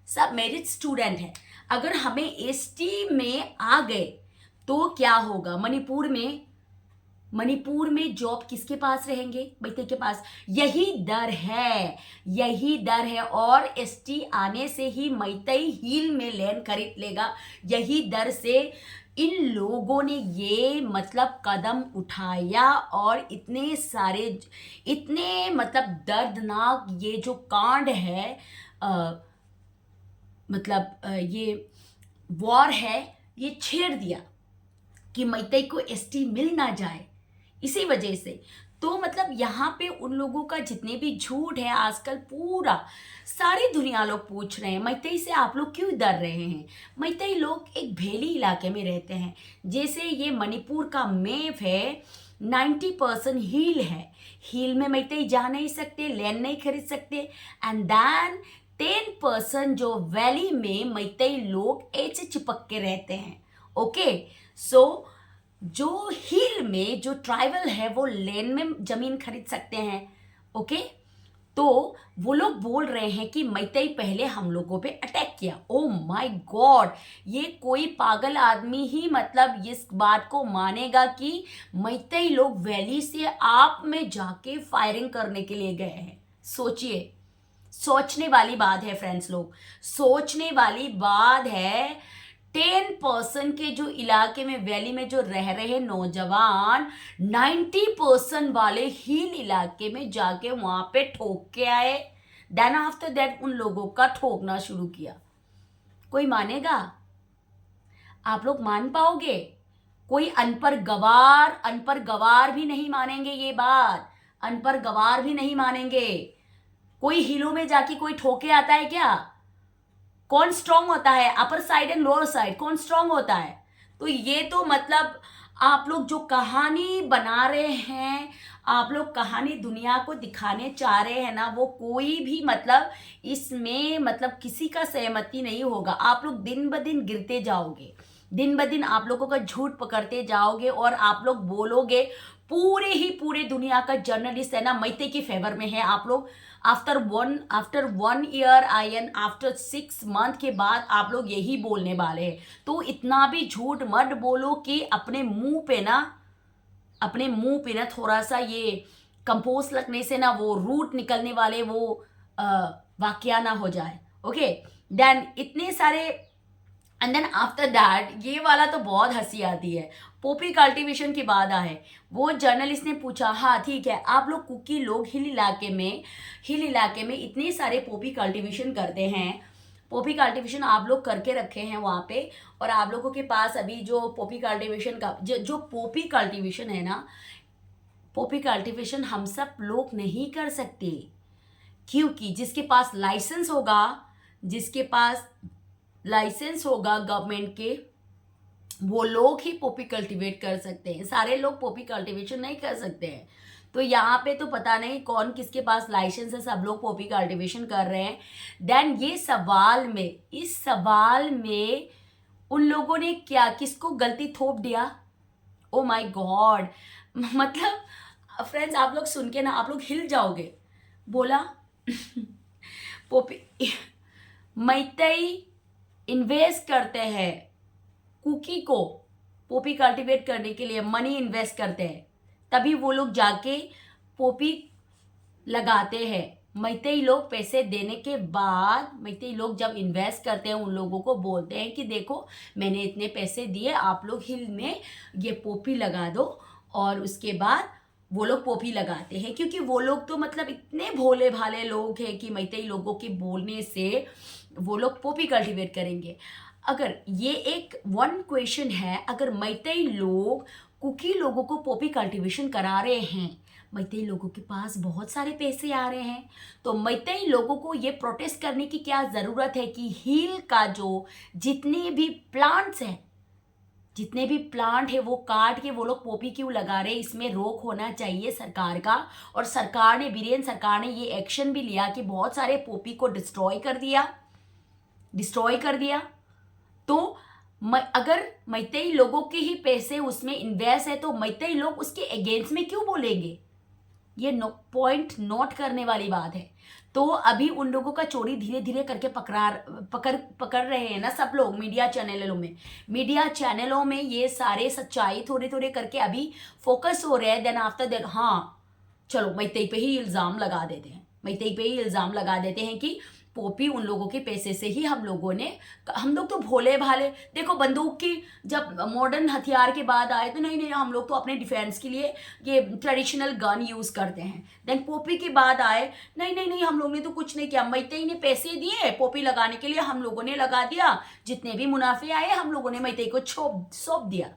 Speaker 1: सब मेरिट स्टूडेंट हैं। अगर हमें एसटी में आ गए तो क्या होगा? मणिपुर में जॉब किसके पास रहेंगे? मैतेई के पास। यही डर है, यही डर है। और एसटी आने से ही मैतेई हिल में लैंड खरीद लेगा, यही डर से इन लोगों ने ये मतलब कदम उठाया। और इतने सारे, इतने मतलब दर्दनाक ये जो कांड है, ये वॉर है, ये छेड़ दिया कि मैतेई को एसटी मिल ना जाए, इसी वजह से। तो मतलब यहाँ पे उन लोगों का जितने भी झूठ है आजकल, पूरा सारी दुनिया लोग पूछ रहे हैं मैतेई से आप लोग क्यों डर रहे हैं। मैतेई लोग एक वैली इलाके में रहते हैं। जैसे ये मणिपुर का मैप है, 90% हिल है, हिल में मैतेई जा नहीं सकते, लैंड नहीं खरीद सकते। एंड देन 10% जो वैली में मैतेई लोग ऐसे चिपक के रहते हैं। ओके, सो जो हिल में जो ट्राइबल है वो लैंड में जमीन खरीद सकते हैं। ओके, तो वो लोग बोल रहे हैं कि मैतेई पहले हम लोगों पे अटैक किया। ओ माय गॉड, ये कोई पागल आदमी ही मतलब इस बात को मानेगा कि मैतेई लोग वैली से आप में जाके फायरिंग करने के लिए गए हैं? सोचिए, सोचने वाली बात है फ्रेंड्स लोग, सोचने वाली बात है। 10% के जो इलाके में वैली में जो रह रहे नौजवान, 90% वाले हिल इलाके में जाके वहां पे ठोक के आए। देन आफ्टर दैट उन लोगों का ठोकना शुरू किया। कोई मानेगा? आप लोग मान पाओगे? कोई अनपढ़ गवार भी नहीं मानेंगे ये बात, अनपढ़ गवार भी नहीं मानेंगे। कोई हिलों में जाके कोई ठोके आता है क्या? कौन स्ट्रांग होता है? Upper side and lower side कौन स्ट्रांग होता है? तो ये तो मतलब आप लोग जो कहानी बना रहे हैं, आप लोग कहानी दुनिया को दिखाने चाह रहे हैं ना, वो कोई भी मतलब इसमें मतलब किसी का सहमति नहीं होगा। आप लोग दिन ब दिन गिरते जाओगे, दिन ब दिन आप लोगों का झूठ पकड़ते जाओगे, और आप लोग बोलोगे पूरे दुनिया का जर्नलिस्ट है ना मैतेई के फेवर में है। आप लोग after 1 year and after 6 month के बाद आप लोग यही बोलने वाले हैं। तो इतना भी झूठ मत बोलो कि अपने मुंह पे ना थोड़ा सा ये कंपोस्ट लगने से ना वो रूट निकलने वाले वो वाकया ना हो जाए। ओके, देन इतने सारे, एंड देन आफ्टर दैट ये वाला तो बहुत हंसी आती है। पोपी कल्टीवेशन की बात आए, वो जर्नलिस्ट ने पूछा, हाँ ठीक है, आप लोग कुकी लोग हिल इलाके में इतने सारे पोपी कल्टीवेशन करते हैं, पोपी कल्टीवेशन आप लोग करके रखे हैं वहाँ पे, और आप लोगों के पास अभी जो पोपी कल्टीवेशन का जो पोपी कल्टीवेशन है ना, पोपी कल्टीवेशन हम सब लोग नहीं कर सकते, क्योंकि जिसके पास लाइसेंस होगा गवर्नमेंट के, वो लोग ही पोपी कल्टीवेट कर सकते हैं। सारे लोग पोपी कल्टीवेशन नहीं कर सकते हैं। तो यहाँ पे तो पता नहीं कौन किसके पास लाइसेंस है, सब लोग पोपी कल्टीवेशन कर रहे हैं। देन ये इस सवाल में उन लोगों ने किसको गलती थोप दिया? ओ माय गॉड, मतलब फ्रेंड्स आप लोग सुन के ना आप लोग हिल जाओगे। बोला पोपी मैतेई इन्वेस्ट करते हैं कुकी को पोपी कल्टीवेट करने के लिए, मनी इन्वेस्ट करते हैं, तभी वो लोग जाके पोपी लगाते हैं। मैतेई लोग पैसे देने के बाद मैतेई लोग जब इन्वेस्ट करते हैं उन लोगों को बोलते हैं कि देखो मैंने इतने पैसे दिए, आप लोग हिल में ये पोपी लगा दो, और उसके बाद वो लोग पोपी लगाते हैं, क्योंकि वो लोग तो मतलब इतने भोले भाले लोग हैं कि मैतेई लोगों के बोलने से वो लोग पोपी कल्टिवेट करेंगे। अगर ये एक वन क्वेश्चन है, अगर मैतेई लोग कुकी लोगों को पोपी कल्टीवेशन करा रहे हैं, मैतेई लोगों के पास बहुत सारे पैसे आ रहे हैं, तो मैतेई लोगों को ये प्रोटेस्ट करने की क्या ज़रूरत है कि हिल का जो जितने भी प्लांट्स हैं, जितने भी प्लांट है वो काट के वो लोग पोपी क्यों लगा रहे हैं, इसमें रोक होना चाहिए सरकार का। और सरकार ने, बीरेन सरकार ने ये एक्शन भी लिया कि बहुत सारे पोपी को डिस्ट्रॉय कर दिया। तो अगर मैतेई लोगों के ही पैसे उसमें इन्वेस्ट है तो मैतेई लोग उसके अगेंस्ट में क्यों बोलेंगे? ये पॉइंट नोट करने वाली बात है। तो अभी उन लोगों का चोरी धीरे धीरे करके पकड़ रहे हैं ना सब लोग मीडिया चैनलों में ये सारे सच्चाई थोड़े थोड़े करके अभी फोकस हो रहे हैं। देन आफ्टर दैट हाँ चलो मैतेई पे ही इल्ज़ाम लगा देते हैं कि पोपी उन लोगों के पैसे से ही हम लोग तो भोले भाले, देखो बंदूक की जब मॉडर्न हथियार के बाद आए तो नहीं हम लोग तो अपने डिफेंस के लिए ये ट्रेडिशनल गन यूज़ करते हैं। देन पोपी के बाद आए नहीं हम लोग ने तो कुछ नहीं किया, मैतेई ने पैसे दिए पोपी लगाने के लिए, हम लोगों ने लगा दिया, जितने भी मुनाफे आए हम लोगों ने मैतेई को सौंप दिया।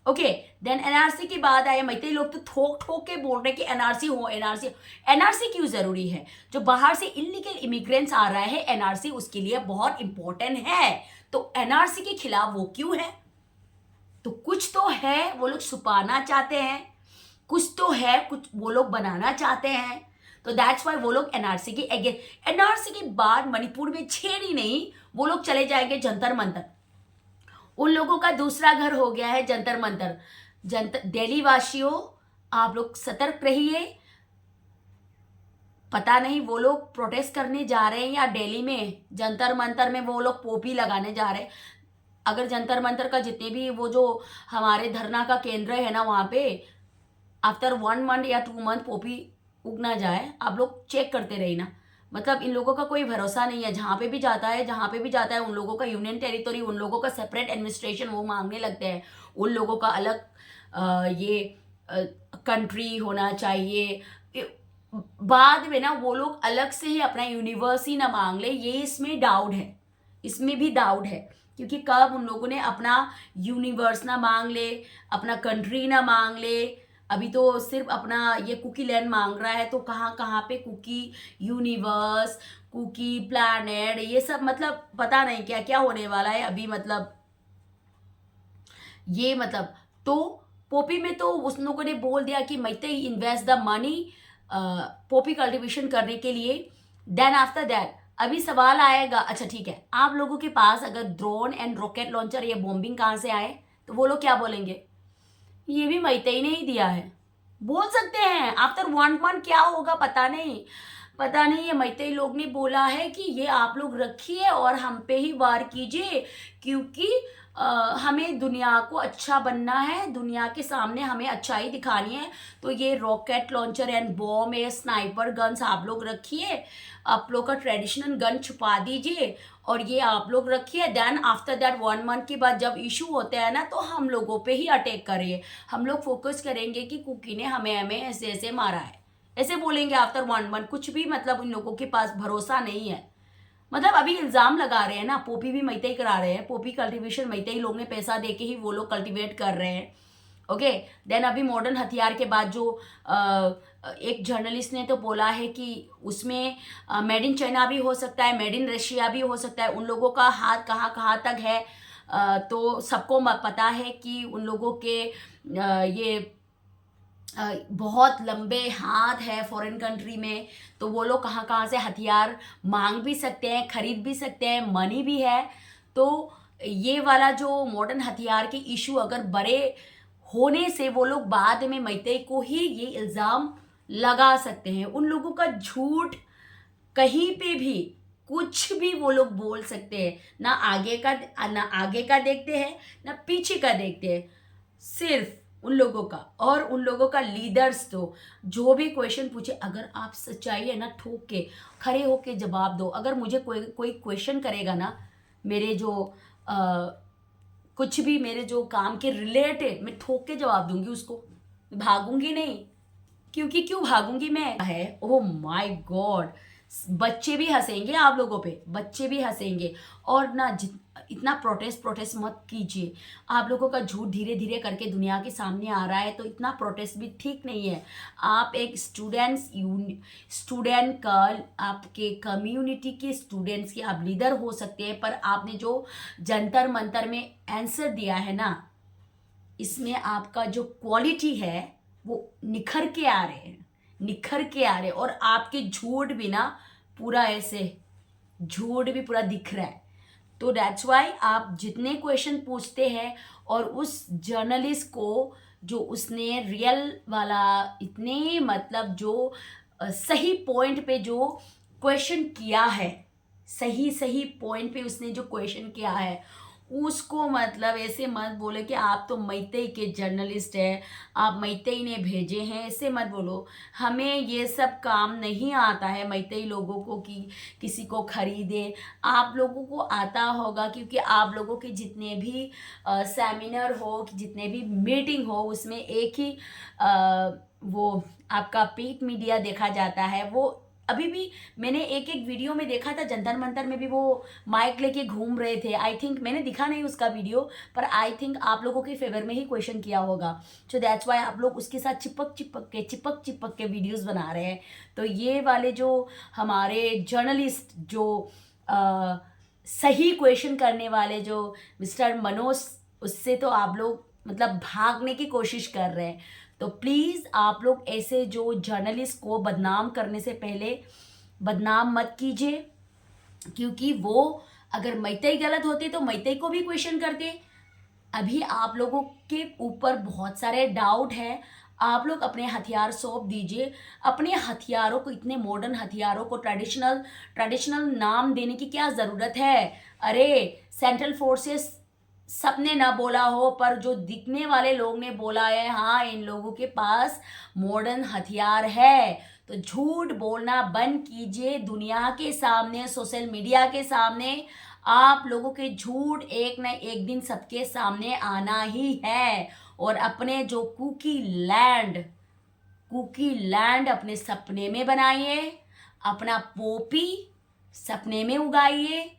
Speaker 1: ओके, देन एनआरसी की बात आए, मैतेई लोग तो ठोक के बोल रहे कि एनआरसी क्यों जरूरी है? जो बाहर से इलीगल इमिग्रेंट्स आ रहा है एनआरसी उसके लिए बहुत इंपॉर्टेंट है, तो एनआरसी के खिलाफ वो क्यों है? तो कुछ तो है वो लोग छुपाना चाहते हैं, कुछ तो है कुछ वो लोग बनाना चाहते हैं, तो दैट्स वाई वो लोग एनआरसी के बाद मणिपुर में छेड़ी नहीं, वो लोग चले जाएंगे जंतर मंतर। उन लोगों का दूसरा घर हो गया है जंतर मंतर। दिल्ली वासियों आप लोग सतर्क रहिए, पता नहीं वो लोग प्रोटेस्ट करने जा रहे हैं या दिल्ली में जंतर मंतर में वो लोग पोपी लगाने जा रहे हैं। अगर जंतर मंतर का जितने भी वो जो हमारे धरना का केंद्र है ना, वहाँ पे आफ्टर 1 मंथ या 2 मंथ पोपी उग ना जाए, आप लोग चेक करते रहिए ना। मतलब इन लोगों का कोई भरोसा नहीं है, जहाँ पे भी जाता है उन लोगों का यूनियन टेरिटोरी, उन लोगों का सेपरेट एडमिनिस्ट्रेशन वो मांगने लगते हैं, उन लोगों का अलग ये कंट्री होना चाहिए। बाद में ना वो लोग अलग से ही अपना यूनिवर्स ही ना मांग ले, ये इसमें भी डाउट है क्योंकि कब उन लोगों ने अपना यूनिवर्स ना मांग ले, अपना कंट्री ना मांग ले, अभी तो सिर्फ अपना ये कुकी लैंड मांग रहा है, तो कहाँ पे कुकी यूनिवर्स, कुकी प्लैनेट, ये सब मतलब पता नहीं क्या क्या होने वाला है अभी। मतलब तो पोपी में तो उस लोगों ने बोल दिया कि Meitei invest the money Poppy cultivation करने के लिए। देन आफ्टर दैट अभी सवाल आएगा, अच्छा ठीक है, आप लोगों के पास अगर ड्रोन एंड रॉकेट लॉन्चर या बॉम्बिंग कहाँ से आए, तो वो लोग क्या बोलेंगे? ये भी मैतेई ने ही दिया है, बोल सकते हैं। आफ्टर 1 मंथ क्या होगा पता नहीं। ये मैतेई लोग ने बोला है कि ये आप लोग रखिए और हम पे ही वार कीजिए, क्योंकि हमें दुनिया को अच्छा बनना है, दुनिया के सामने हमें अच्छाई दिखानी है, तो ये रॉकेट लॉन्चर एंड बॉम्ब या स्नाइपर गन्स आप लोग रखिए, आप लोग का ट्रेडिशनल गन छुपा दीजिए और ये आप लोग रखिए। देन आफ्टर दैट 1 मंथ के बाद जब इशू होते हैं ना, तो हम लोगों पे ही अटैक करिए, हम लोग फोकस करेंगे कि कुकी ने हमें ऐसे मारा है, ऐसे बोलेंगे आफ्टर 1 मंथ। कुछ भी मतलब इन लोगों के पास भरोसा नहीं है। मतलब अभी इल्ज़ाम लगा रहे हैं ना, पोपी भी मैतेई करा रहे हैं, पोपी कल्टीवेशन मैतेई लोग ने पैसा दे के ही वो लोग कल्टीवेट कर रहे हैं। ओके, देन अभी मॉडर्न हथियार के बाद जो एक जर्नलिस्ट ने तो बोला है कि उसमें मेड इन चाइना भी हो सकता है, मेड इन रशिया भी हो सकता है, उन लोगों का हाथ कहाँ तक है। तो सबको पता है कि उन लोगों के ये बहुत लंबे हाथ है फॉरेन कंट्री में, तो वो लोग कहाँ से हथियार मांग भी सकते हैं, खरीद भी सकते हैं, मनी भी है। तो ये वाला जो मॉडर्न हथियार के इशू अगर बड़े होने से वो लोग बाद में मैतेई को ही ये इल्ज़ाम लगा सकते हैं। उन लोगों का झूठ कहीं पे भी कुछ भी वो लोग बोल सकते हैं, ना आगे का देखते हैं ना पीछे का देखते हैं, सिर्फ उन लोगों का, और उन लोगों का लीडर्स तो जो भी क्वेश्चन पूछे, अगर आप सच्चाई है ना ठोक के खड़े होके जवाब दो। अगर मुझे कोई क्वेश्चन करेगा ना मेरे जो कुछ भी मेरे जो काम के रिलेटेड, मैं ठोक के जवाब दूंगी उसको, भागूंगी नहीं। क्योंकि क्यों भागूंगी मैं है, ओह माय गॉड, बच्चे भी हंसेंगे आप लोगों पे, बच्चे भी हंसेंगे। और ना इतना प्रोटेस्ट मत कीजिए। आप लोगों का झूठ धीरे धीरे करके दुनिया के सामने आ रहा है, तो इतना प्रोटेस्ट भी ठीक नहीं है। आप एक स्टूडेंट का, आपके कम्युनिटी के स्टूडेंट्स के आप लीडर हो सकते हैं, पर आपने जो जंतर मंतर में आंसर दिया है ना, इसमें आपका जो क्वालिटी है वो निखर के आ रहे हैं, निखर के आ रहे हैं। और आपके झूठ भी ना पूरा ऐसे झूठ भी पूरा दिख रहा है। तो दैट्स वाई आप जितने क्वेश्चन पूछते हैं, और उस जर्नलिस्ट को जो उसने रियल वाला इतने मतलब जो सही पॉइंट पे जो क्वेश्चन किया है, सही पॉइंट पे उसने जो क्वेश्चन किया है, उसको मतलब ऐसे मत बोले कि आप तो मैतेई के जर्नलिस्ट हैं, आप मैतेई ने भेजे हैं, ऐसे मत बोलो। हमें ये सब काम नहीं आता है मैतेई लोगों को कि किसी को खरीदे। आप लोगों को आता होगा, क्योंकि आप लोगों के जितने भी सेमिनार हो, जितने भी मीटिंग हो, उसमें एक ही वो आपका पेड मीडिया देखा जाता है। वो अभी भी मैंने एक वीडियो में देखा था, जंतर मंतर में भी वो माइक लेके घूम रहे थे। आई थिंक मैंने दिखा नहीं उसका वीडियो, पर आई थिंक आप लोगों के फेवर में ही क्वेश्चन किया होगा। सो दैट्स वाई आप लोग उसके साथ चिपक के वीडियोस बना रहे हैं। तो ये वाले जो हमारे जर्नलिस्ट जो सही क्वेश्चन करने वाले जो मिस्टर मनोज, उससे तो आप लोग मतलब भागने की कोशिश कर रहे हैं। तो प्लीज़ आप लोग ऐसे जो जर्नलिस्ट को बदनाम करने से पहले बदनाम मत कीजिए, क्योंकि वो अगर मैतेई गलत होती तो मैतेई को भी क्वेश्चन करते। अभी आप लोगों के ऊपर बहुत सारे डाउट है, आप लोग अपने हथियार सौंप दीजिए। अपने हथियारों को, इतने मॉडर्न हथियारों को ट्रेडिशनल नाम देने की क्या ज़रूरत है। अरे सेंट्रल फोर्सेस सबने ना बोला हो, पर जो दिखने वाले लोग ने बोला है, हाँ इन लोगों के पास मॉडर्न हथियार है। तो झूठ बोलना बंद कीजिए दुनिया के सामने, सोशल मीडिया के सामने। आप लोगों के झूठ एक न एक दिन सबके सामने आना ही है। और अपने जो कुकी लैंड अपने सपने में बनाइए, अपना पोपी सपने में उगाइए।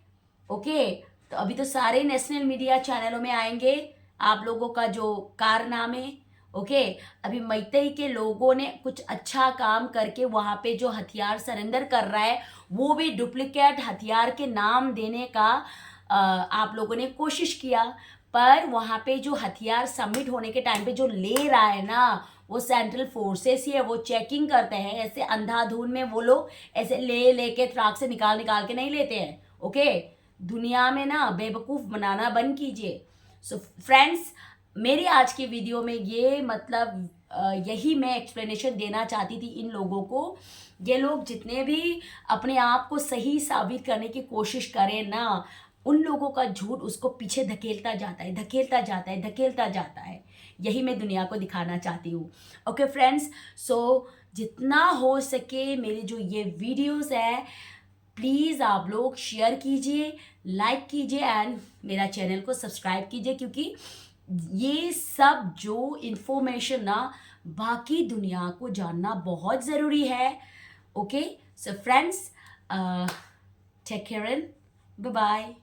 Speaker 1: ओके, तो अभी तो सारे नेशनल मीडिया चैनलों में आएंगे आप लोगों का जो कारनामे। ओके, अभी मैतेई के लोगों ने कुछ अच्छा काम करके वहाँ पे जो हथियार सरेंडर कर रहा है, वो भी डुप्लीकेट हथियार के नाम देने का आप लोगों ने कोशिश किया। पर वहाँ पे जो हथियार सबमिट होने के टाइम पे जो ले रहा है ना, वो सेंट्रल फोर्सेस ही है। वो चेकिंग करते हैं, ऐसे अंधाधुन में वो लोग ऐसे लेके ट्रक से निकाल के नहीं लेते हैं। ओके, दुनिया में ना बेवकूफ़ बनाना बंद कीजिए। सो फ्रेंड्स, मेरी आज की वीडियो में ये मतलब यही मैं एक्सप्लेनेशन देना चाहती थी इन लोगों को। ये लोग जितने भी अपने आप को सही साबित करने की कोशिश करें ना, उन लोगों का झूठ उसको पीछे धकेलता जाता है। यही मैं दुनिया को दिखाना चाहती हूँ। ओके फ्रेंड्स, सो जितना हो सके मेरे जो ये वीडियोस है, प्लीज़ आप लोग शेयर कीजिए, लाइक कीजिए एंड मेरा चैनल को सब्सक्राइब कीजिए, क्योंकि ये सब जो इन्फॉर्मेशन ना बाकी दुनिया को जानना बहुत ज़रूरी है। Okay, so friends, take care and bye bye.